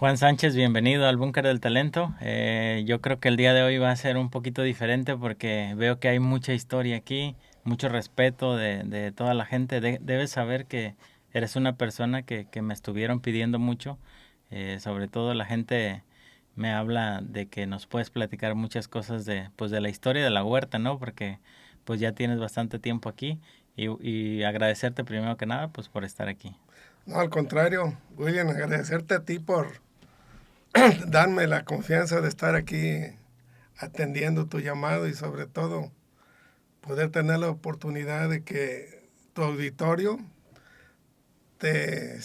Juan Sánchez, bienvenido al Búnker del Talento. Yo creo que el día de hoy va a ser un poquito diferente porque veo que hay mucha historia aquí, mucho respeto de toda la gente. Debes saber que eres una persona que me estuvieron pidiendo mucho. Sobre todo la gente me habla de que nos puedes platicar muchas cosas pues de la historia de la huerta, ¿no? Porque pues ya tienes bastante tiempo aquí y agradecerte primero que nada pues por estar aquí. No, al contrario, William, agradecerte a ti por darme la confianza de estar aquí atendiendo tu llamado y sobre todo poder tener la oportunidad de que tu auditorio te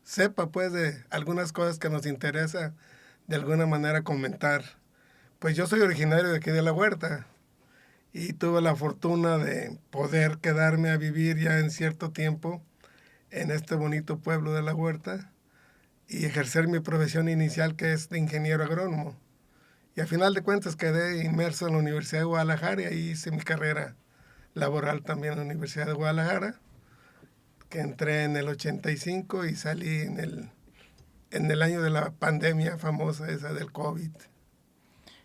sepa pues de algunas cosas que nos interesa de alguna manera comentar. Pues yo soy originario de aquí de la Huerta y tuve la fortuna de poder quedarme a vivir ya en cierto tiempo en este bonito pueblo de la Huerta y ejercer mi profesión inicial, que es de ingeniero agrónomo. Y a final de cuentas quedé inmerso en la Universidad de Guadalajara y ahí hice mi carrera laboral también en la Universidad de Guadalajara, que entré en el 85 y salí en el año de la pandemia famosa esa del COVID.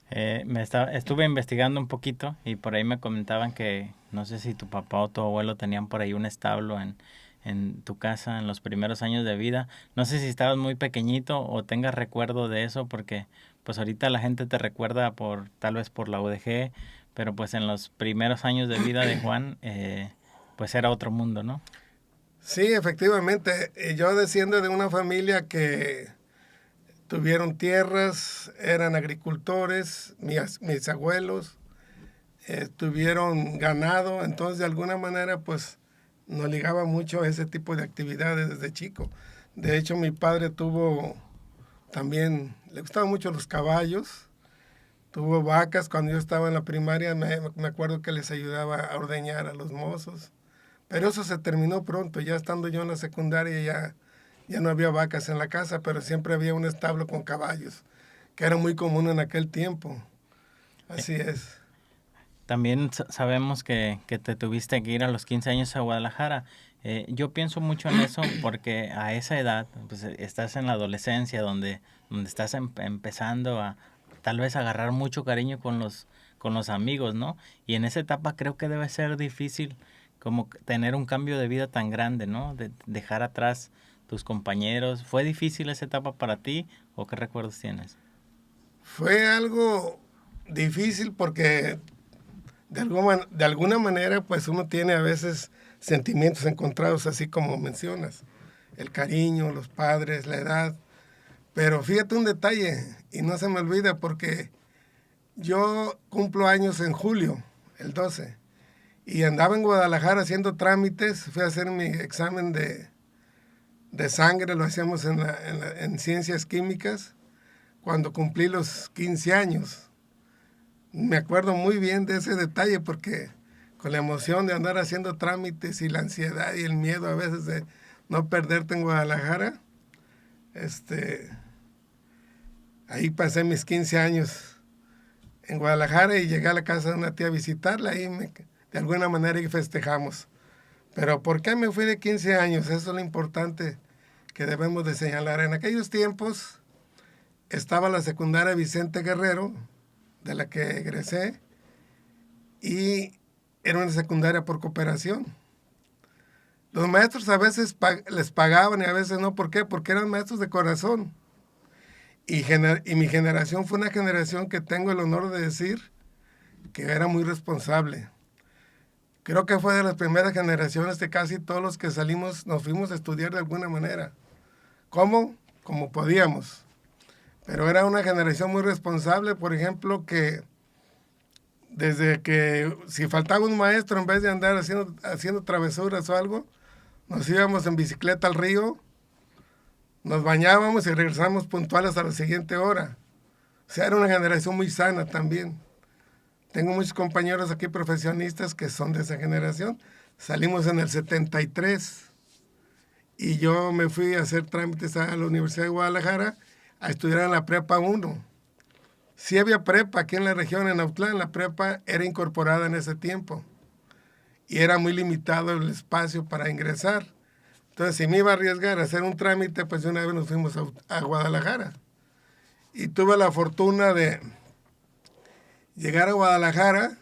Estuve investigando un poquito y por ahí me comentaban que no sé si tu papá o tu abuelo tenían por ahí un establo en tu casa en los primeros años de vida. No sé si estabas muy pequeñito o tengas recuerdo de eso porque pues ahorita la gente te recuerda por tal vez por la UDG, pero pues en los primeros años de vida de Juan pues era otro mundo, ¿no? Sí, efectivamente, yo desciendo de una familia que tuvieron tierras, eran agricultores, mis abuelos, tuvieron ganado, entonces de alguna manera pues nos ligaba mucho a ese tipo de actividades desde chico. De hecho, mi padre tuvo también, le gustaban mucho los caballos, tuvo vacas. Cuando yo estaba en la primaria me acuerdo que les ayudaba a ordeñar a los mozos, pero eso se terminó pronto, ya estando yo en la secundaria ya no había vacas en la casa, pero siempre había un establo con caballos, que era muy común en aquel tiempo. Eh, Así es. También sabemos que te tuviste que ir a los 15 años a Guadalajara. Yo pienso mucho en eso porque a esa edad, pues estás en la adolescencia donde estás empezando a tal vez agarrar mucho cariño con los amigos, ¿no? Y en esa etapa creo que debe ser difícil como tener un cambio de vida tan grande, ¿no? De dejar atrás tus compañeros. ¿Fue difícil esa etapa para ti o qué recuerdos tienes? Fue algo difícil porque de alguna manera pues uno tiene a veces sentimientos encontrados, así como mencionas, el cariño, los padres, la edad. Pero fíjate un detalle, y no se me olvida porque yo cumplo años en julio, el 12, y andaba en Guadalajara haciendo trámites. Fui a hacer mi examen de sangre, lo hacíamos en ciencias químicas, cuando cumplí los 15 años. Me acuerdo muy bien de ese detalle porque con la emoción de andar haciendo trámites y la ansiedad y el miedo a veces de no perderte en Guadalajara, este, ahí pasé mis 15 años en Guadalajara y llegué a la casa de una tía a visitarla y de alguna manera y festejamos. Pero ¿por qué me fui de 15 años? Eso es lo importante que debemos de señalar. En aquellos tiempos estaba la secundaria Vicente Guerrero, de la que egresé, y era una secundaria por cooperación. Los maestros a veces les pagaban y a veces no. ¿Por qué? Porque eran maestros de corazón. Y mi generación fue una generación que tengo el honor de decir que era muy responsable. Creo que fue de las primeras generaciones de casi todos los que salimos, nos fuimos a estudiar de alguna manera. ¿Cómo? Como podíamos. Pero era una generación muy responsable, por ejemplo, que desde que si faltaba un maestro, en vez de andar haciendo travesuras o algo, nos íbamos en bicicleta al río, nos bañábamos y regresábamos puntuales a la siguiente hora. O sea, era una generación muy sana también. Tengo muchos compañeros aquí profesionistas que son de esa generación. Salimos en el 73 y yo me fui a hacer trámites a la Universidad de Guadalajara a estudiar en la Prepa 1. Sí había prepa aquí en la región, en Autlán. La prepa era incorporada en ese tiempo y era muy limitado el espacio para ingresar. Entonces, si me iba a arriesgar a hacer un trámite, pues de una vez nos fuimos a Guadalajara. Y tuve la fortuna de llegar a Guadalajara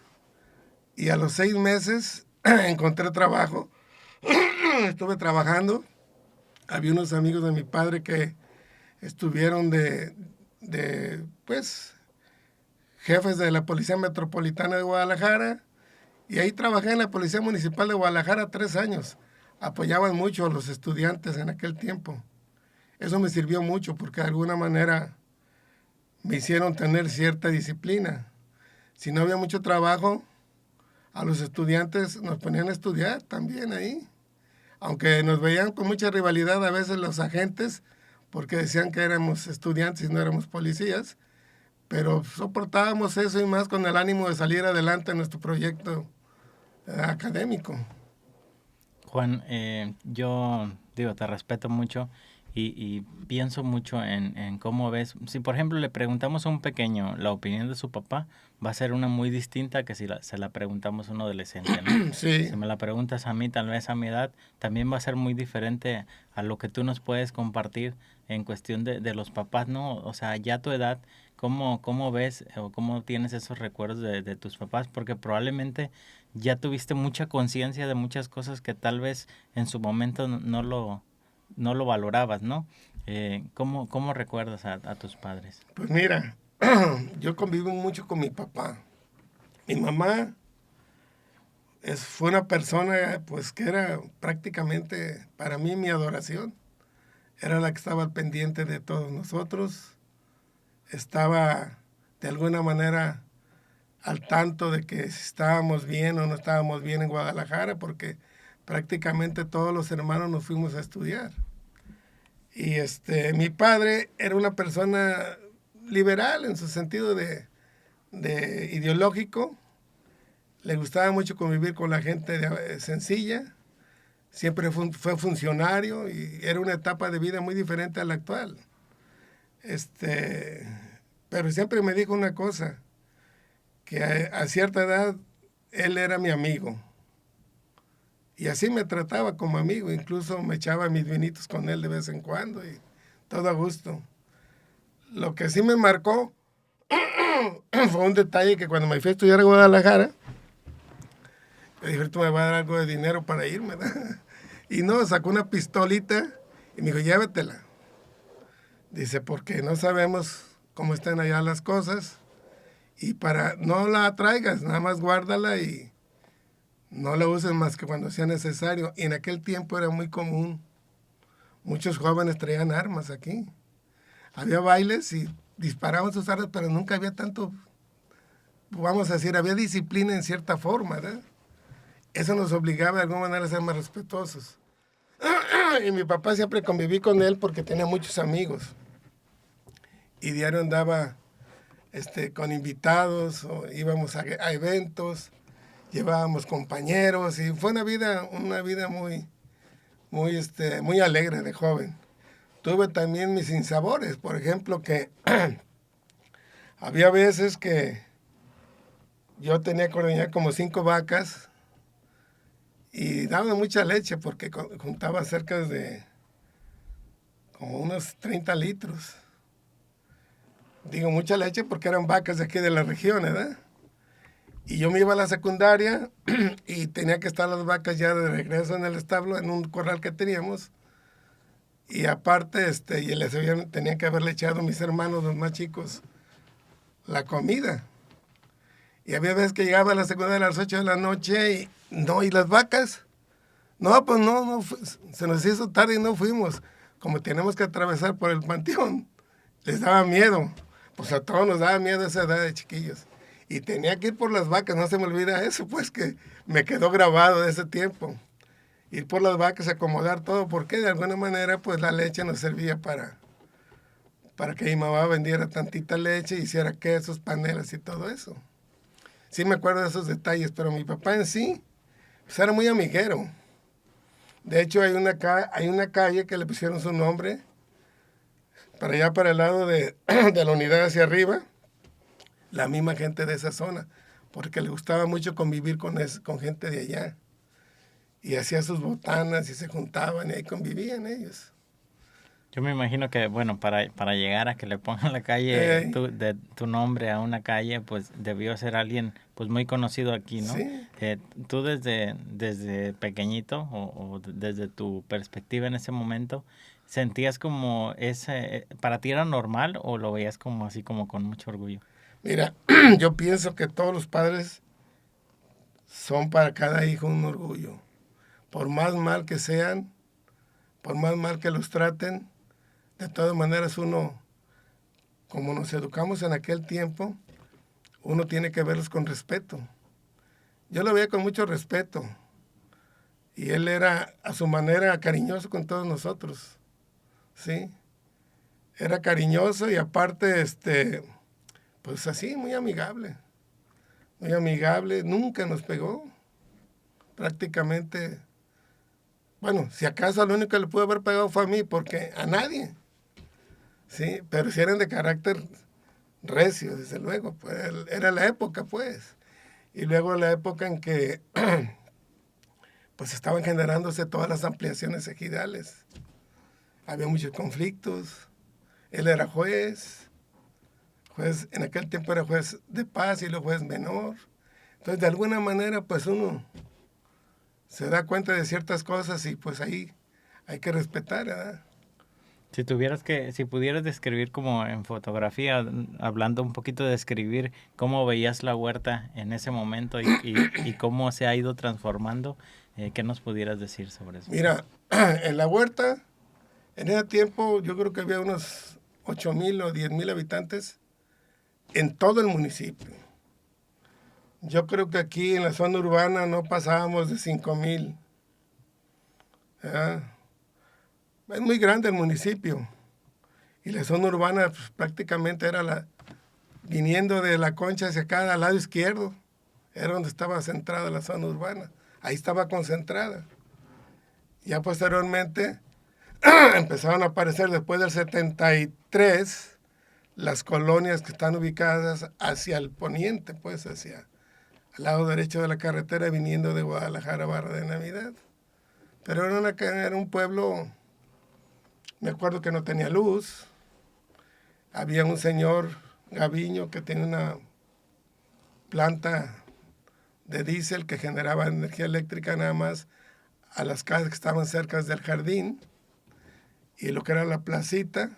y a los 6 meses encontré trabajo. Estuve trabajando. Había unos amigos de mi padre que estuvieron pues, jefes de la Policía Metropolitana de Guadalajara. Y ahí trabajé en la Policía Municipal de Guadalajara 3 años. Apoyaban mucho a los estudiantes en aquel tiempo. Eso me sirvió mucho porque de alguna manera me hicieron tener cierta disciplina. Si no había mucho trabajo, a los estudiantes nos ponían a estudiar también ahí. Aunque nos veían con mucha rivalidad a veces los agentes, porque decían que éramos estudiantes y no éramos policías, pero soportábamos eso y más con el ánimo de salir adelante en nuestro proyecto académico. Juan, yo digo, te respeto mucho y pienso mucho en cómo ves. Si por ejemplo le preguntamos a un pequeño la opinión de su papá, va a ser una muy distinta que si se la preguntamos a un adolescente, ¿no? Sí, Si me la preguntas a mí, tal vez a mi edad, también va a ser muy diferente a lo que tú nos puedes compartir en cuestión de los papás, ¿no? O sea, ya a tu edad, ¿cómo ves o cómo tienes esos recuerdos de tus papás? Porque probablemente ya tuviste mucha conciencia de muchas cosas que tal vez en su momento no lo valorabas, ¿no? ¿Cómo recuerdas a tus padres? pues mira, yo convivo mucho con mi papá. Mi mamá fue una persona pues que era prácticamente para mí mi adoración. Era la que estaba al pendiente de todos nosotros. Estaba de alguna manera al tanto de que si estábamos bien o no estábamos bien en Guadalajara, porque prácticamente todos los hermanos nos fuimos a estudiar. Y mi padre era una persona liberal en su sentido de ideológico. Le gustaba mucho convivir con la gente sencilla. Siempre fue funcionario y era una etapa de vida muy diferente a la actual. Pero siempre me dijo una cosa, que a cierta edad él era mi amigo. Y así me trataba como amigo, incluso me echaba mis vinitos con él de vez en cuando y todo a gusto. Lo que sí me marcó fue un detalle que cuando me fui a estudiar a Guadalajara, me dijo, tú me vas a dar algo de dinero para irme, ¿verdad? Y no, sacó una pistolita y me dijo, llévatela. Dice, porque no sabemos cómo están allá las cosas y no la traigas, nada más guárdala y no la uses más que cuando sea necesario. Y en aquel tiempo era muy común. Muchos jóvenes traían armas aquí. Había bailes y disparaban sus armas, pero nunca había tanto, vamos a decir, había disciplina en cierta forma, ¿verdad? Eso nos obligaba de alguna manera a ser más respetuosos. Y mi papá siempre conviví con él porque tenía muchos amigos. Y diario andaba con invitados, o íbamos a eventos, llevábamos compañeros, y fue una vida muy alegre de joven. Tuve también mis sinsabores, por ejemplo, que había veces que yo tenía que ordeñar como 5 vacas y daba mucha leche porque juntaba cerca de como unos 30 litros. Digo mucha leche porque eran vacas de aquí de la región, ¿verdad? Y yo me iba a la secundaria y tenía que estar las vacas ya de regreso en el establo, en un corral que teníamos. Y aparte, tenía que haberle echado a mis hermanos, los más chicos, la comida. Y había veces que llegaba a la secundaria a las 8 de la noche ¿y las vacas? No, pues no, se nos hizo tarde y no fuimos. Como tenemos que atravesar por el panteón, les daba miedo. Pues a todos nos daba miedo esa edad de chiquillos. Y tenía que ir por las vacas, no se me olvida eso, pues que me quedó grabado de ese tiempo. Ir por las vacas, acomodar todo, porque de alguna manera pues la leche nos servía para que mi mamá vendiera tantita leche, hiciera quesos, panelas y todo eso. Sí me acuerdo de esos detalles, pero mi papá en sí pues era muy amiguero. De hecho hay una calle que le pusieron su nombre, para allá para el lado de la unidad hacia arriba, la misma gente de esa zona, porque le gustaba mucho convivir con gente de allá. y hacía sus botanas y se juntaban y ahí convivían ellos. Yo me imagino que, bueno, para llegar a que le pongan la calle, Eh, de tu nombre a una calle, pues debió ser alguien pues muy conocido aquí, ¿no? sí, Tú desde pequeñito o desde tu perspectiva en ese momento, ¿sentías como para ti era normal o lo veías como así como con mucho orgullo? mira, yo pienso que todos los padres son para cada hijo un orgullo. Por más mal que sean, por más mal que los traten, de todas maneras uno, como nos educamos en aquel tiempo, uno tiene que verlos con respeto. Yo lo veía con mucho respeto y él era a su manera cariñoso con todos nosotros, ¿sí? Era cariñoso y aparte, pues así, muy amigable, nunca nos pegó, prácticamente. Bueno, si acaso lo único que le pudo haber pegado fue a mí, porque a nadie, ¿sí? Pero si eran de carácter recio, desde luego, pues era la época, pues. Y luego la época en que pues estaban generándose todas las ampliaciones ejidales. Había muchos conflictos. Él era juez, en aquel tiempo era juez de paz y luego juez menor. Entonces, de alguna manera, pues uno se da cuenta de ciertas cosas y pues ahí hay que respetar, ¿verdad? Si pudieras describir como en fotografía, hablando un poquito de describir cómo veías la huerta en ese momento y cómo se ha ido transformando, ¿qué nos pudieras decir sobre eso? Mira, en la huerta, en ese tiempo yo creo que había unos 8,000 o 10,000 habitantes en todo el municipio. Yo creo que aquí en la zona urbana no pasábamos de 5,000. ¿Verdad? Es muy grande el municipio y la zona urbana pues, prácticamente era viniendo de la Concha hacia acá, al lado izquierdo, era donde estaba centrada la zona urbana. Ahí estaba concentrada. Ya posteriormente empezaron a aparecer después del 73 las colonias que están ubicadas hacia el poniente, pues hacia al lado derecho de la carretera viniendo de Guadalajara a Barra de Navidad. Pero era un pueblo, me acuerdo que no tenía luz. Había un señor Gaviño que tenía una planta de diésel que generaba energía eléctrica nada más a las casas que estaban cerca del jardín y lo que era la placita.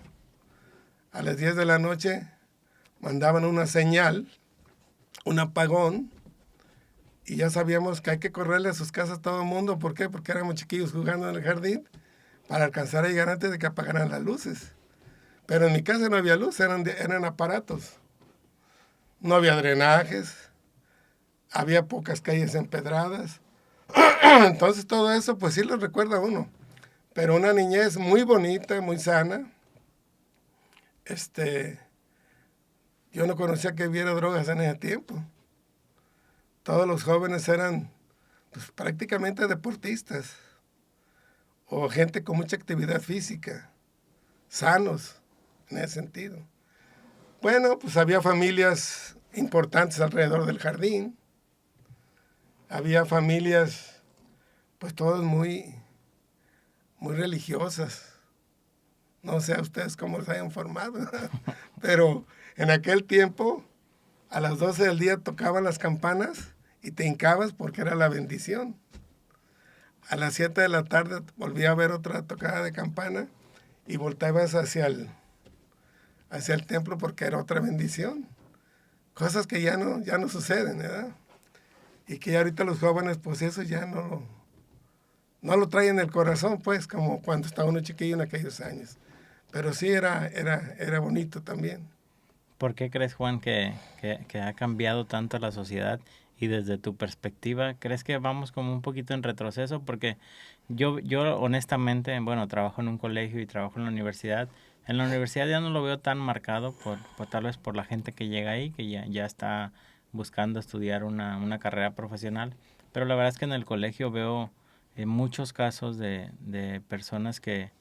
A las 10 de la noche mandaban una señal, un apagón, y ya sabíamos que hay que correrle a sus casas a todo el mundo. ¿Por qué? Porque éramos chiquillos jugando en el jardín para alcanzar a llegar antes de que apagaran las luces. Pero en mi casa no había luz, eran aparatos. No había drenajes, había pocas calles empedradas. Entonces todo eso pues sí lo recuerda uno. Pero una niñez muy bonita, muy sana. Este, yo no conocía que hubiera drogas en ese tiempo. Todos los jóvenes eran pues, prácticamente deportistas o gente con mucha actividad física, sanos en ese sentido. Bueno, pues había familias importantes alrededor del jardín, había familias pues todas muy religiosas. No sé a ustedes cómo se hayan formado, pero en aquel tiempo a las 12 del día tocaban las campanas y te hincabas porque era la bendición. A las 7 de la tarde volvía a haber otra tocada de campana y volteabas hacia el templo porque era otra bendición. Cosas que ya no suceden, ¿verdad? Y que ya ahorita los jóvenes, pues eso ya no lo traen en el corazón, pues, como cuando estaba uno chiquillo en aquellos años. Pero sí era bonito también. ¿Por qué crees, Juan, que ha cambiado tanto la sociedad? Y desde tu perspectiva, ¿crees que vamos como un poquito en retroceso? Porque yo honestamente, bueno, trabajo en un colegio y trabajo en la universidad. En la universidad ya no lo veo tan marcado tal vez por la gente que llega ahí, que ya está buscando estudiar una carrera profesional. Pero la verdad es que en el colegio veo muchos casos de personas que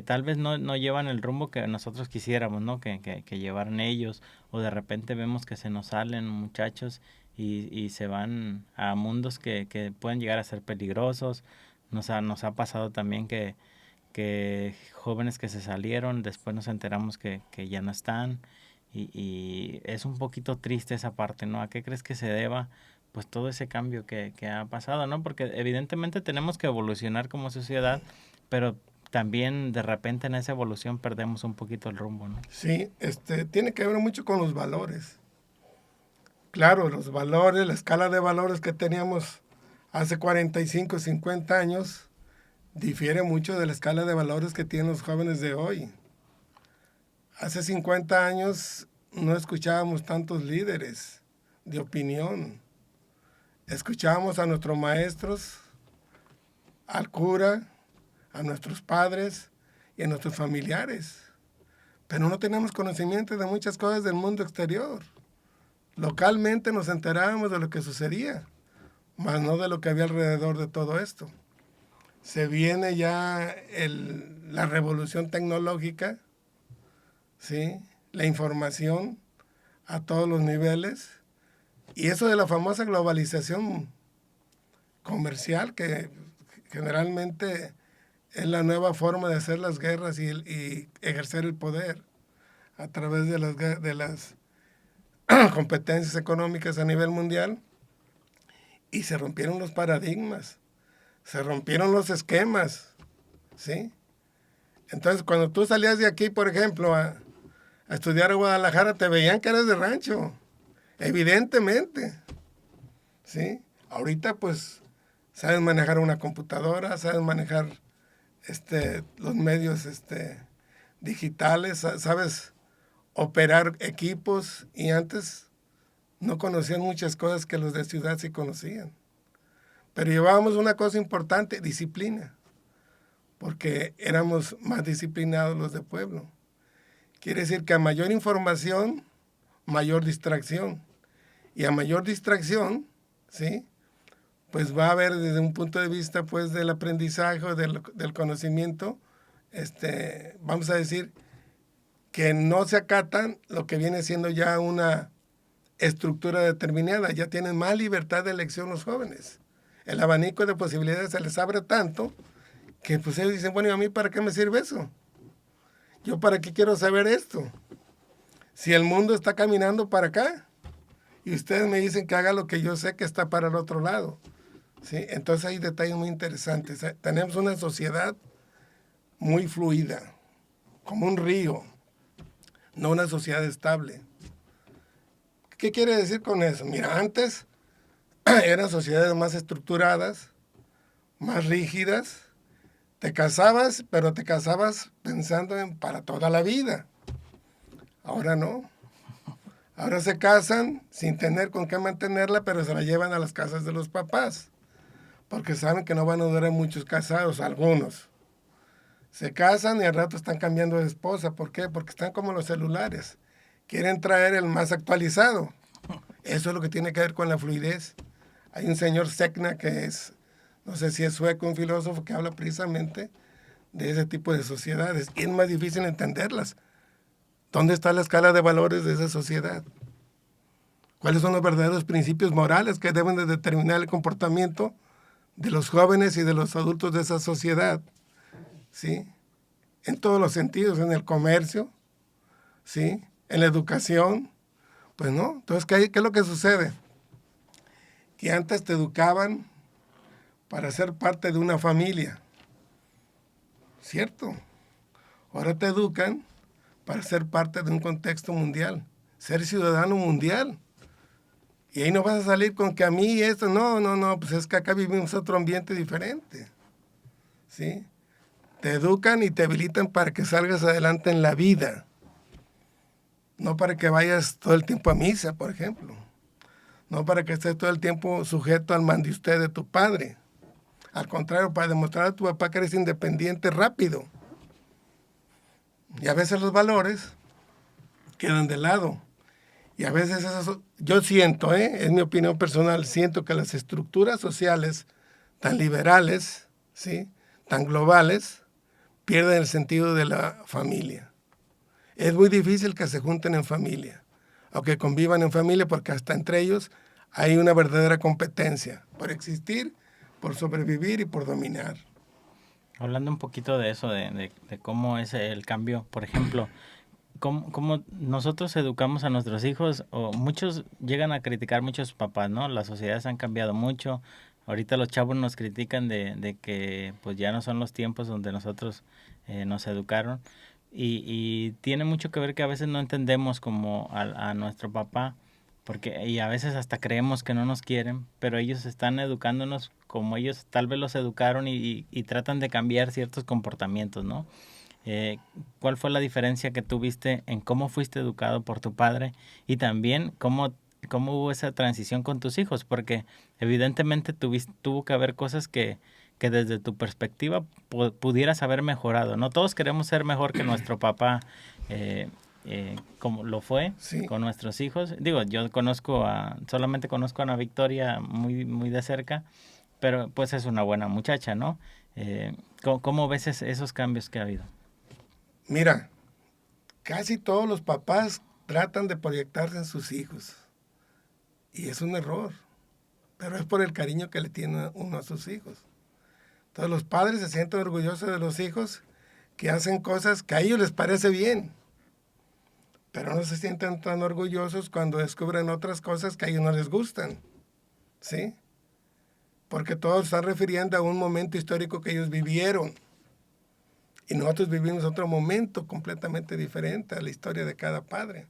tal vez no llevan el rumbo que nosotros quisiéramos, ¿no? Que llevaran ellos, o de repente vemos que se nos salen muchachos y se van a mundos que pueden llegar a ser peligrosos. Nos ha pasado también que jóvenes que se salieron, después nos enteramos que ya no están y es un poquito triste esa parte, ¿no? ¿A qué crees que se deba? Pues todo ese cambio que ha pasado, ¿no? Porque evidentemente tenemos que evolucionar como sociedad, pero también de repente en esa evolución perdemos un poquito el rumbo, ¿no? Sí, tiene que ver mucho con los valores. Claro, los valores, la escala de valores que teníamos hace 45, 50 años, difiere mucho de la escala de valores que tienen los jóvenes de hoy. Hace 50 años no escuchábamos tantos líderes de opinión. Escuchábamos a nuestros maestros, al cura, a nuestros padres y a nuestros familiares. Pero no teníamos conocimiento de muchas cosas del mundo exterior. Localmente nos enterábamos de lo que sucedía, mas no de lo que había alrededor de todo esto. Se viene ya la revolución tecnológica, ¿sí? La información a todos los niveles, y eso de la famosa globalización comercial, que generalmente es la nueva forma de hacer las guerras y ejercer el poder a través de las competencias económicas a nivel mundial, y se rompieron los paradigmas, se rompieron los esquemas, ¿sí? Entonces, cuando tú salías de aquí, por ejemplo, a estudiar a Guadalajara, te veían que eras de rancho, evidentemente, ¿sí? Ahorita, pues, sabes manejar una computadora, sabes manejar los medios digitales, sabes operar equipos, y antes no conocían muchas cosas que los de ciudad sí conocían. Pero llevábamos una cosa importante, disciplina, porque éramos más disciplinados los de pueblo. Quiere decir que a mayor información, mayor distracción. Y a mayor distracción, ¿sí? Pues va a haber desde un punto de vista pues del aprendizaje o del conocimiento, vamos a decir, que no se acatan lo que viene siendo ya una estructura determinada. Ya tienen más libertad de elección los jóvenes. El abanico de posibilidades se les abre tanto que pues ellos dicen, bueno, ¿y a mí para qué me sirve eso? ¿Yo para qué quiero saber esto? Si el mundo está caminando para acá y ustedes me dicen que haga lo que yo sé que está para el otro lado, ¿sí? Entonces hay detalles muy interesantes. Tenemos una sociedad muy fluida, como un río, no una sociedad estable. ¿Qué quiere decir con eso? Mira, antes eran sociedades más estructuradas, más rígidas. Te casabas, pero te casabas pensando en para toda la vida. Ahora no. Ahora se casan sin tener con qué mantenerla, pero se la llevan a las casas de los papás, porque saben que no van a durar muchos casados, algunos. Se casan y al rato están cambiando de esposa. ¿Por qué? Porque están como los celulares. Quieren traer el más actualizado. Eso es lo que tiene que ver con la fluidez. Hay un señor Sekna que es, no sé si es sueco, un filósofo que habla precisamente de ese tipo de sociedades. Y es más difícil entenderlas. ¿Dónde está la escala de valores de esa sociedad? ¿Cuáles son los verdaderos principios morales que deben de determinar el comportamiento de los jóvenes y de los adultos de esa sociedad? ¿Sí? En todos los sentidos, en el comercio, ¿sí? En la educación. Pues no. Entonces, ¿qué es lo que sucede? Que antes te educaban para ser parte de una familia, ¿cierto? Ahora te educan para ser parte de un contexto mundial, ser ciudadano mundial. Y ahí no vas a salir con que a mí esto, no, pues es que acá vivimos otro ambiente diferente, ¿sí? Te educan y te habilitan para que salgas adelante en la vida, no para que vayas todo el tiempo a misa, por ejemplo, no para que estés todo el tiempo sujeto al mande usted de tu padre. Al contrario, para demostrar a tu papá que eres independiente rápido. Y a veces los valores quedan de lado. Y a veces yo siento, es mi opinión personal, siento que las estructuras sociales tan liberales, ¿sí? Tan globales, pierden el sentido de la familia. Es muy difícil que se junten en familia, o que convivan en familia, porque hasta entre ellos hay una verdadera competencia por existir, por sobrevivir y por dominar. Hablando un poquito de eso, de cómo es el cambio, por ejemplo, cómo nosotros educamos a nuestros hijos, o muchos llegan a criticar muchos papás, ¿no? Las sociedades han cambiado mucho. Ahorita los chavos nos critican de que pues ya no son los tiempos donde nosotros nos educaron. Y tiene mucho que ver que a veces no entendemos como a nuestro papá, porque y a veces hasta creemos que no nos quieren, pero ellos están educándonos como ellos tal vez los educaron y tratan de cambiar ciertos comportamientos, ¿no? Eh, ¿Cuál fue la diferencia que tuviste en cómo fuiste educado por tu padre y también cómo hubo esa transición con tus hijos? Porque evidentemente tuvo que haber cosas que desde tu perspectiva pudieras haber mejorado. No todos queremos ser mejor que nuestro papá, eh, como lo fue Sí. con nuestros hijos. Digo, yo solamente conozco a Ana Victoria muy, muy de cerca, pero pues es una buena muchacha, ¿no? ¿Cómo ves esos cambios que ha habido? Mira, casi todos los papás tratan de proyectarse en sus hijos. Y es un error. Pero es por el cariño que le tiene uno a sus hijos. Entonces los padres se sienten orgullosos de los hijos que hacen cosas que a ellos les parece bien. Pero no se sienten tan orgullosos cuando descubren otras cosas que a ellos no les gustan. ¿Sí? Porque todos están refiriendo a un momento histórico que ellos vivieron. Y nosotros vivimos otro momento completamente diferente a la historia de cada padre.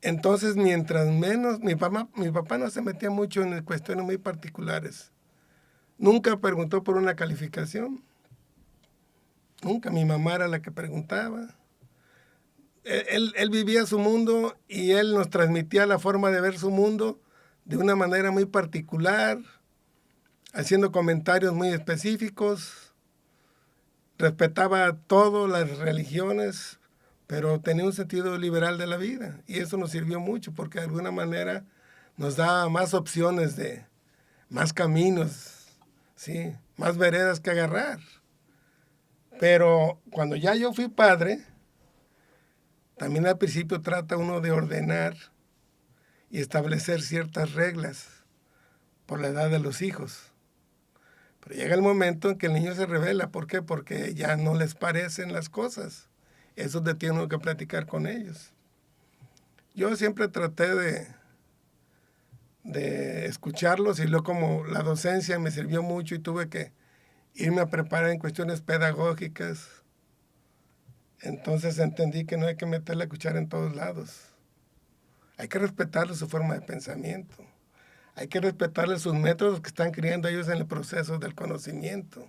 Entonces, mientras menos, mi papá no se metía mucho en cuestiones muy particulares. Nunca preguntó por una calificación. Nunca. Mi mamá era la que preguntaba. Él vivía su mundo y él nos transmitía la forma de ver su mundo de una manera muy particular, haciendo comentarios muy específicos. Respetaba todas las religiones, pero tenía un sentido liberal de la vida. Y eso nos sirvió mucho porque de alguna manera nos daba más opciones más caminos, ¿sí? Más veredas que agarrar. Pero cuando ya yo fui padre, también al principio trata uno de ordenar y establecer ciertas reglas por la edad de los hijos. Pero llega el momento en que el niño se revela. ¿Por qué? Porque ya no les parecen las cosas. Eso es de tiene uno que platicar con ellos. Yo siempre traté de escucharlos y luego como la docencia me sirvió mucho y tuve que irme a preparar en cuestiones pedagógicas. Entonces entendí que no hay que meter la cuchara en todos lados. Hay que respetarle su forma de pensamiento. Hay que respetarle sus métodos que están criando ellos en el proceso del conocimiento.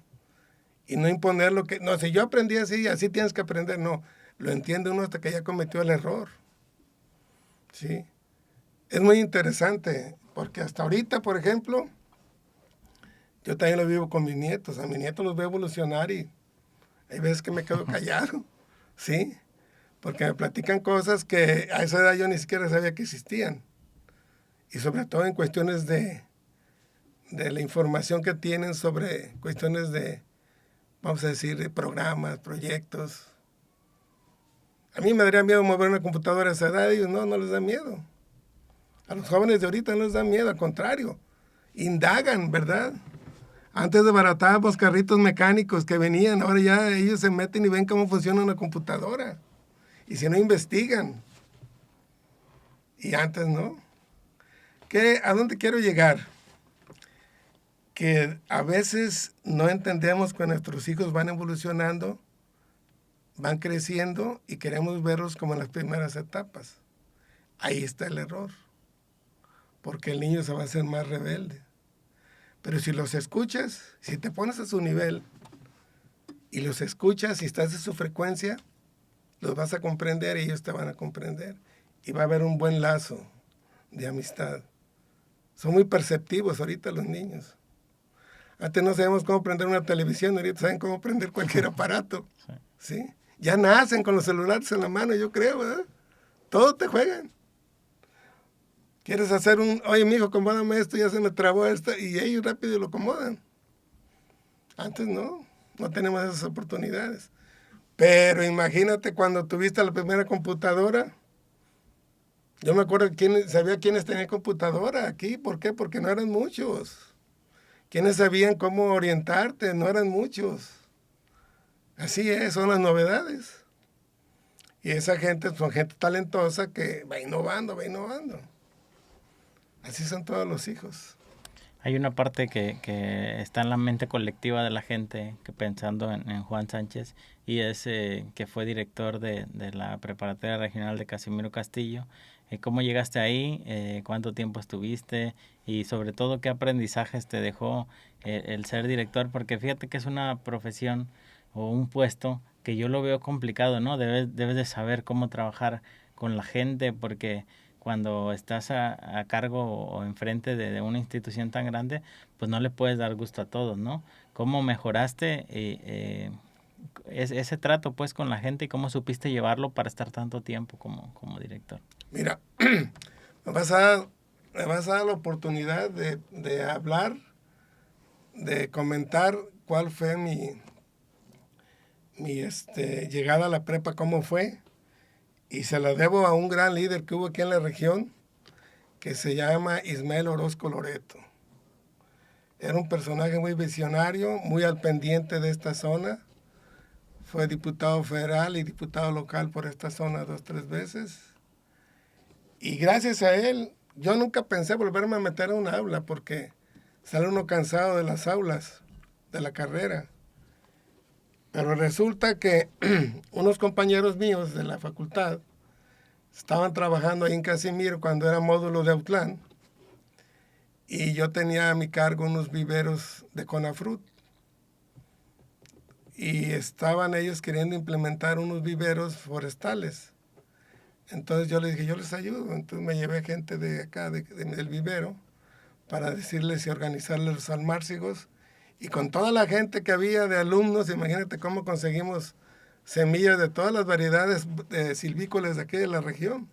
Y no imponer lo que... No, si yo aprendí así, así tienes que aprender. No, lo entiende uno hasta que ya cometió el error. ¿Sí? Es muy interesante, porque hasta ahorita, por ejemplo, yo también lo vivo con mis nietos. A mis nietos los veo evolucionar y hay veces que me quedo callado. ¿Sí? Porque me platican cosas que a esa edad yo ni siquiera sabía que existían. Y sobre todo en cuestiones de la información que tienen sobre cuestiones de, vamos a decir, de programas, proyectos. A mí me daría miedo mover una computadora a esa edad, a ellos no les da miedo. A los jóvenes de ahorita no les da miedo, al contrario, indagan, ¿verdad? Antes desbaratábamos carritos mecánicos que venían, ahora ya ellos se meten y ven cómo funciona una computadora. Y si no, investigan. Y antes no. ¿A dónde quiero llegar? Que a veces no entendemos que nuestros hijos van evolucionando, van creciendo y queremos verlos como en las primeras etapas. Ahí está el error, porque el niño se va a hacer más rebelde. Pero si los escuchas, si te pones a su nivel y los escuchas y estás en su frecuencia, los vas a comprender y ellos te van a comprender. Y va a haber un buen lazo de amistad. Son muy perceptivos ahorita los niños. Antes no sabíamos cómo prender una televisión, ahorita saben cómo prender cualquier aparato. ¿Sí? Ya nacen con los celulares en la mano, yo creo, ¿verdad? Todo te juegan. ¿Quieres hacer oye, mijo, acomódame esto, ya se me trabó esto, y ellos rápido lo acomodan. Antes no tenemos esas oportunidades. Pero imagínate cuando tuviste la primera computadora, Yo me acuerdo sabía quiénes tenían computadora aquí. ¿Por qué? Porque no eran muchos. ¿Quiénes sabían cómo orientarte? No eran muchos. Así es, son las novedades. Y esa gente son gente talentosa que va innovando, va innovando. Así son todos los hijos. Hay una parte que está en la mente colectiva de la gente que pensando en Juan Sánchez y es que fue director de la Preparatoria Regional de Casimiro Castillo. ¿Cómo llegaste ahí? ¿Cuánto tiempo estuviste? Y sobre todo, ¿qué aprendizajes te dejó el ser director? Porque fíjate que es una profesión o un puesto que yo lo veo complicado, ¿no? Debes de saber cómo trabajar con la gente porque cuando estás a cargo o enfrente de una institución tan grande, pues no le puedes dar gusto a todos, ¿no? ¿Cómo mejoraste ese trato pues con la gente y cómo supiste llevarlo para estar tanto tiempo como director? Mira, me vas a dar, me vas a dar la oportunidad de hablar, de comentar cuál fue mi llegada a la prepa, cómo fue. Y se la debo a un gran líder que hubo aquí en la región, que se llama Ismael Orozco Loreto. Era un personaje muy visionario, muy al pendiente de esta zona. Fue diputado federal y diputado local por esta zona 2, 3 veces. Y gracias a él, yo nunca pensé volverme a meter a un aula porque sale uno cansado de las aulas, de la carrera. Pero resulta que unos compañeros míos de la facultad estaban trabajando ahí en Casimiro cuando era módulo de Autlán y yo tenía a mi cargo unos viveros de Conafrut y estaban ellos queriendo implementar unos viveros forestales. Entonces yo les dije, yo les ayudo. Entonces me llevé gente de acá, del vivero, para decirles y organizarles los almárcigos. Y con toda la gente que había de alumnos, imagínate cómo conseguimos semillas de todas las variedades silvícolas de aquí de la región.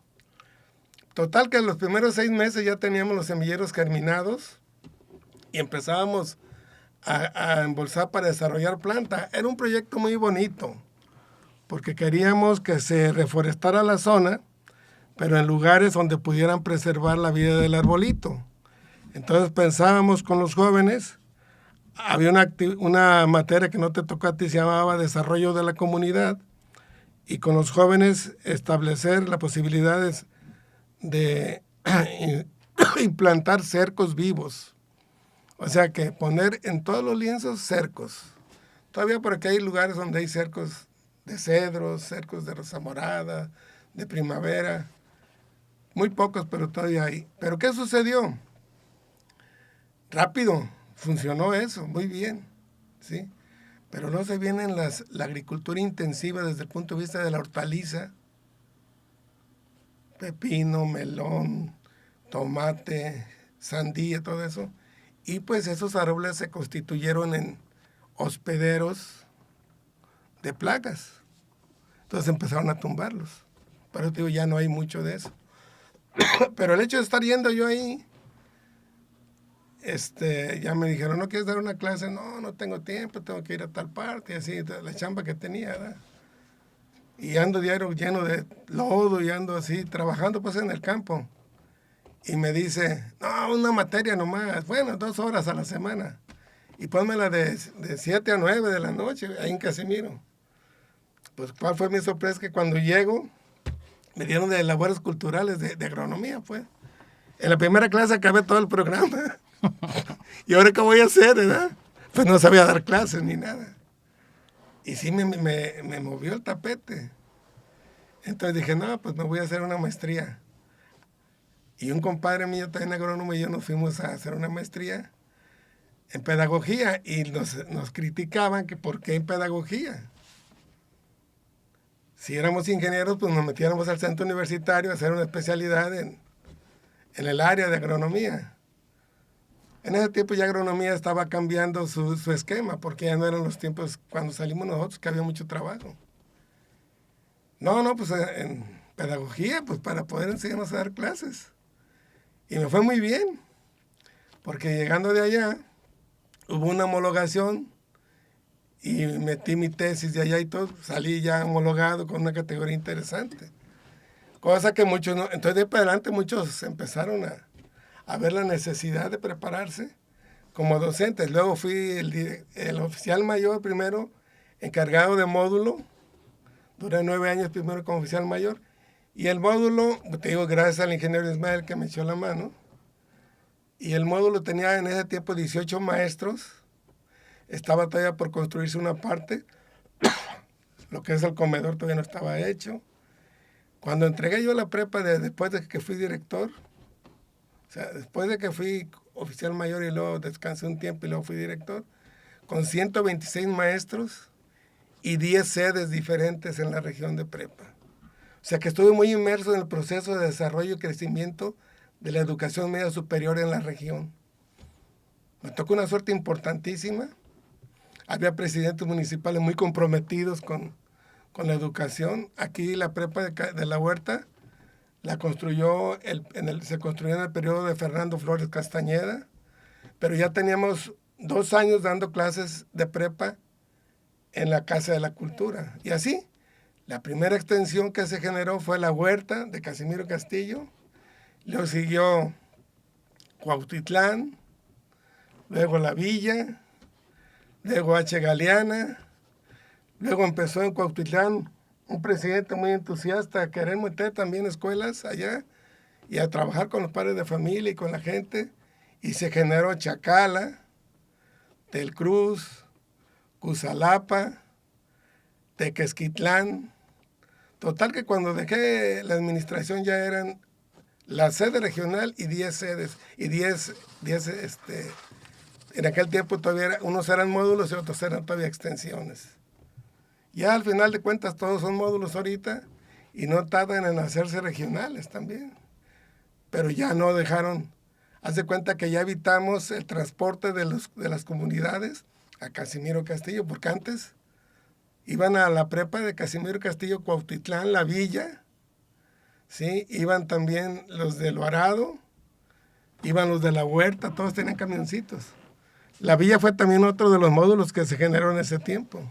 Total que en los primeros 6 meses ya teníamos los semilleros germinados y empezábamos a embolsar para desarrollar planta. Era un proyecto muy bonito porque queríamos que se reforestara la zona, pero en lugares donde pudieran preservar la vida del arbolito. Entonces pensábamos con los jóvenes, había una materia que no te tocó a ti, se llamaba Desarrollo de la Comunidad, y con los jóvenes establecer las posibilidades de implantar cercos vivos. O sea que poner en todos los lienzos cercos. Todavía por aquí hay lugares donde hay cercos de cedros, cercos de rosa morada, de primavera. Muy pocos, pero todavía hay. ¿Pero qué sucedió? Rápido, funcionó eso, muy bien, ¿sí? Pero no se viene la agricultura intensiva desde el punto de vista de la hortaliza, pepino, melón, tomate, sandía, todo eso. Y pues esos árboles se constituyeron en hospederos de plagas. Entonces empezaron a tumbarlos. Pero digo, ya no hay mucho de eso. Pero el hecho de estar yendo yo ahí, ya me dijeron, ¿no quieres dar una clase? No, no tengo tiempo, tengo que ir a tal parte, y así, la chamba que tenía, ¿verdad? Y ando diario lleno de lodo y ando así, trabajando pues en el campo. Y me dice, no, una materia nomás, bueno, 2 horas a la semana. Y pónmela de 7 a 9 de la noche, ahí en Casimiro. Pues cuál fue mi sorpresa, que cuando llego, me dieron de labores culturales, de agronomía, pues. En la primera clase acabé todo el programa. ¿Y ahora qué voy a hacer, verdad? Pues no sabía dar clases ni nada. Y sí me movió el tapete. Entonces dije, no, pues me voy a hacer una maestría. Y un compadre mío, también agrónomo, y yo nos fuimos a hacer una maestría en pedagogía y nos criticaban que por qué en pedagogía. Si éramos ingenieros, pues nos metiéramos al centro universitario a hacer una especialidad en el área de agronomía. En ese tiempo ya agronomía estaba cambiando su esquema, porque ya no eran los tiempos cuando salimos nosotros, que había mucho trabajo. No, pues en pedagogía, pues para poder enseñarnos a dar clases. Y me fue muy bien, porque llegando de allá, hubo una homologación y metí mi tesis de allá y todo, salí ya homologado con una categoría interesante. Cosa que muchos no. Entonces, de ahí para adelante, muchos empezaron a ver la necesidad de prepararse como docentes. Luego fui el oficial mayor primero, encargado de módulo. Duré 9 años primero como oficial mayor. Y el módulo, te digo, gracias al ingeniero Ismael que me echó la mano. Y el módulo tenía en ese tiempo 18 maestros. Estaba todavía por construirse una parte. Lo que es el comedor todavía no estaba hecho. Cuando entregué yo la prepa, después de que fui director, o sea, después de que fui oficial mayor y luego descansé un tiempo y luego fui director, con 126 maestros y 10 sedes diferentes en la región de prepa. O sea que estuve muy inmerso en el proceso de desarrollo y crecimiento de la educación media superior en la región. Me tocó una suerte importantísima. Había presidentes municipales muy comprometidos con la educación. Aquí la prepa de La Huerta la construyó, se construyó en el periodo de Fernando Flores Castañeda, pero ya teníamos 2 años dando clases de prepa en la Casa de la Cultura. Y así, la primera extensión que se generó fue La Huerta de Casimiro Castillo, luego siguió Cuautitlán, luego La Villa, luego H. Galeana, luego empezó en Cuautitlán un presidente muy entusiasta a querer meter también escuelas allá y a trabajar con los padres de familia y con la gente, y se generó Chacala, Tel Cruz, Cusalapa, Tequesquitlán. Total que cuando dejé la administración ya eran la sede regional y 10 sedes, y 10 en aquel tiempo todavía unos eran módulos y otros eran todavía extensiones. Ya al final de cuentas todos son módulos ahorita y no tardan en hacerse regionales también. Pero ya no dejaron, haz de cuenta que ya evitamos el transporte de las comunidades a Casimiro Castillo, porque antes iban a la prepa de Casimiro Castillo, Cuautitlán, La Villa, ¿sí? Iban también los de Alvarado, iban los de La Huerta, todos tenían camioncitos. La Villa fue también otro de los módulos que se generó en ese tiempo.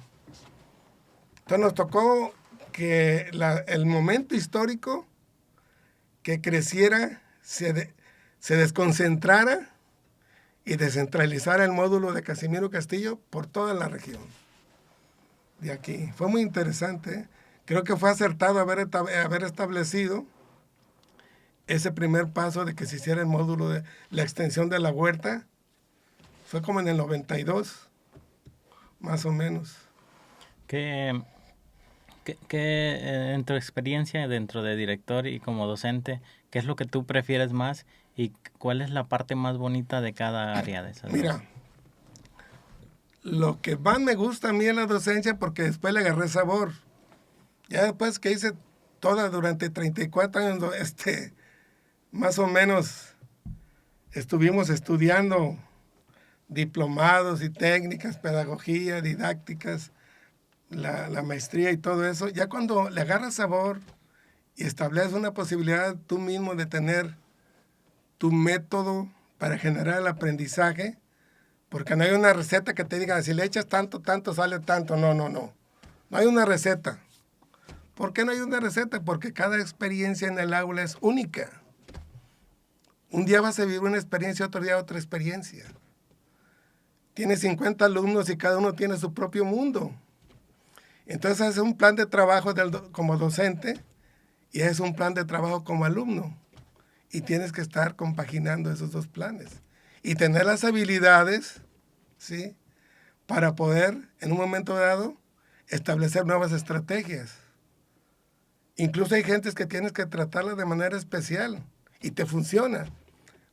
Entonces nos tocó que el momento histórico que creciera, se desconcentrara y descentralizara el módulo de Casimiro Castillo por toda la región de aquí. Fue muy interesante, ¿eh? Creo que fue acertado haber establecido ese primer paso de que se hiciera el módulo de la extensión de La Huerta. Fue como en el 92, más o menos. ¿Qué, en tu experiencia dentro de director y como docente, qué es lo que tú prefieres más y cuál es la parte más bonita de cada área de esas? Mira, lo que más me gusta a mí es la docencia porque después le agarré sabor. Ya después que hice toda durante 34 años, más o menos estuvimos estudiando diplomados y técnicas, pedagogía, didácticas, la maestría y todo eso. Ya cuando le agarras sabor y estableces una posibilidad tú mismo de tener tu método para generar el aprendizaje, porque no hay una receta que te diga, si le echas tanto, tanto, sale tanto. No, no, no. No hay una receta. ¿Por qué no hay una receta? Porque cada experiencia en el aula es única. Un día vas a vivir una experiencia, otro día otra experiencia. Tienes 50 alumnos y cada uno tiene su propio mundo. Entonces es un plan de trabajo como docente y es un plan de trabajo como alumno. Y tienes que estar compaginando esos dos planes. Y tener las habilidades, ¿sí?, para poder, en un momento dado, establecer nuevas estrategias. Incluso hay gentes que tienes que tratarla de manera especial y te funciona.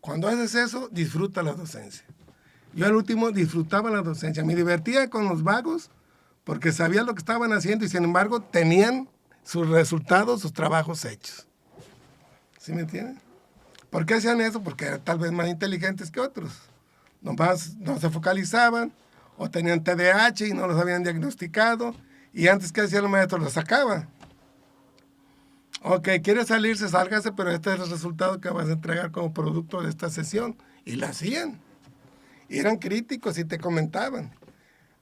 Cuando haces eso, disfruta la docencia. Yo al último disfrutaba la docencia. Me divertía con los vagos porque sabía lo que estaban haciendo y sin embargo tenían sus resultados, sus trabajos hechos. ¿Sí me entienden? ¿Por qué hacían eso? Porque eran tal vez más inteligentes que otros. Nomás no se focalizaban o tenían TDAH y no los habían diagnosticado y antes que hacía el maestro los sacaba. Ok, quiere salirse, sálgase, pero este es el resultado que vas a entregar como producto de esta sesión. Y lo hacían. Y eran críticos y te comentaban.